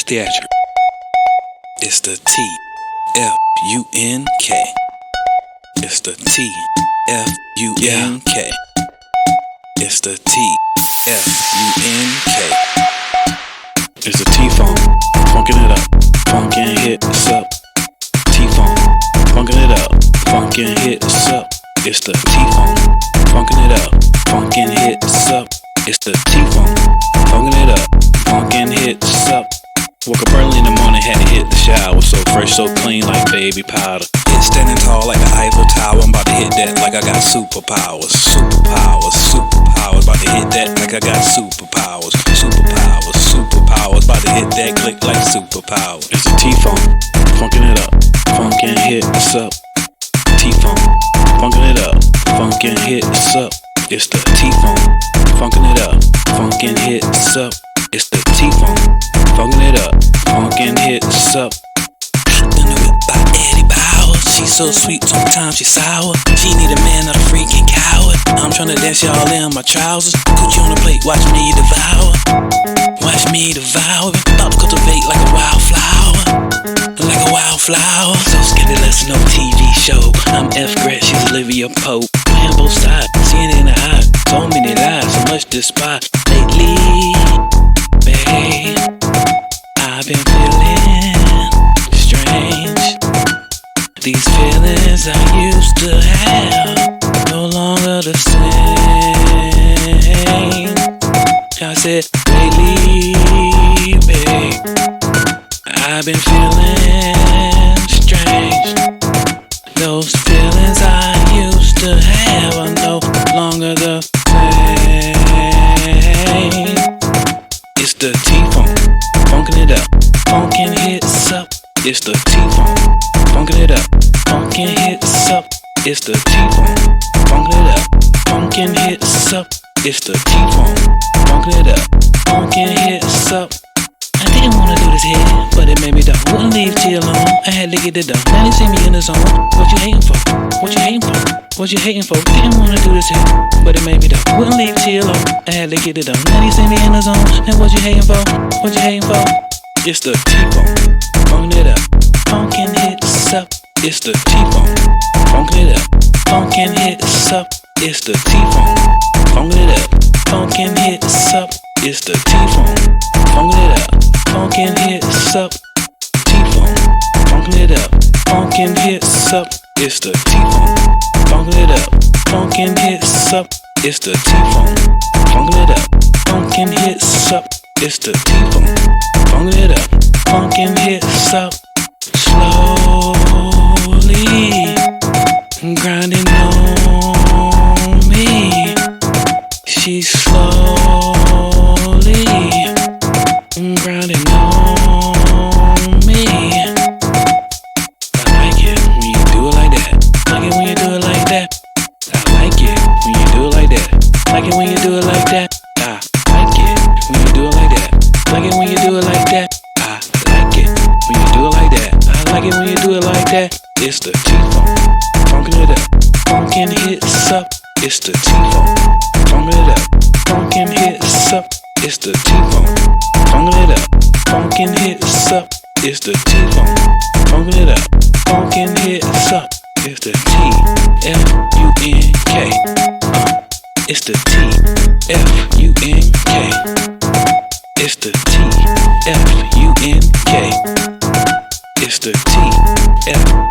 Theatric. It's the T-F-U-N-K. It's the T-F-U-N-K. It's the T-F-U-N-K. It's the T-Funk, funkin' it up, funkin' hits up. T-Funk, funkin' it up, funkin' hits up. It's the T-Funk, funkin' it up, funkin' hits up. It's the T-Funk, funkin' it up, funkin' hits up. Woke up early in the morning, had to hit the shower. So fresh, so clean like baby powder. It's standing tall like the Eiffel Tower. I'm about to hit that like I got superpowers. Superpowers, superpowers. About to hit that like I got superpowers. Superpowers, superpowers. About to hit that click like superpowers. It's the T-Funk, funkin' it up, funkin' hits up. T-Funk, funkin' it up, funkin' hits up. It's the T-Funk, funkin' it up, funkin' hits up. It's the T-Funk, funkin' it up, funkin' hits up. In the whip by Eddie Bauer. She's so sweet, sometimes she's sour. She need a man, not a freaking coward. I'm tryna dance y'all in my trousers. Put you on the plate, watch me devour. Watch me devour. About to cultivate like a wildflower. Like a wildflower. So scandalous, no TV show. I'm F. Gret, she's Olivia Pope. Playing both sides, seeing it in the eye. So many lies, so much despise. Lately, babe, I've been feeling strange. These feelings I used to have no longer the same. I said, lately, babe, I've been feeling strange. Those feelings I used to have are no longer the same. It's the T-Funk, funkin' it up, funkin' hits up. It's the T-Funk, funkin' it up, funkin' hits up. It's the T-Funk, funkin' it up, funkin' hits up. It's the T-Funk, funkin' it up, funkin' hits up. I didn't wanna do this here, but it made me dumb. Wouldn't leave T alone, I had to get it done. Now they see me in the zone, what you hating for? What you hating for? What you hating for? Didn't wanna do this here, but it made me dumb. Wouldn't leave T alone, I had to get it done. Now they see me in the zone, and what you hating for? What you hating for? It's the T-Funk, funkin' it up, funkin' hits up. It's the T-Funk, funkin' it up, funkin' hits up. It's the T-Funk, funkin' it up, funkin' hits up. It's the T-Funk, funkin' it up, funkin' hits up. T-Funk, funkin' it up, funkin' hits up. It's the T-Funk, funkin' it up, funkin' hits up. It's the T-Funk, funkin' it up, funkin' hits up. It's the T-Funk, funkin' it up, funkin' hits up. Slowly grinding on me. She's slowly grinding on me. I like it when you do it like that. Like it when you do it like that. I like it when you do it like that. Like it when you do it like that. I like it when you do it like that. Like it when you do it like that. I like it when you do it like that. I like it when you do it like that. It's the T-Funk, funkin' it up, funkin' hits up. It's the T-Funk, funkin' it up, funkin' hits up. It's the T-Funk, funkin' it up, funkin' hits up. It's the T-Funk, funkin' it up, funkin' hits up. It's the T-F-U-N-K. It's the T-F-U-N-K. It's the T-F-U-N-K. It's the T-F-U-N-K.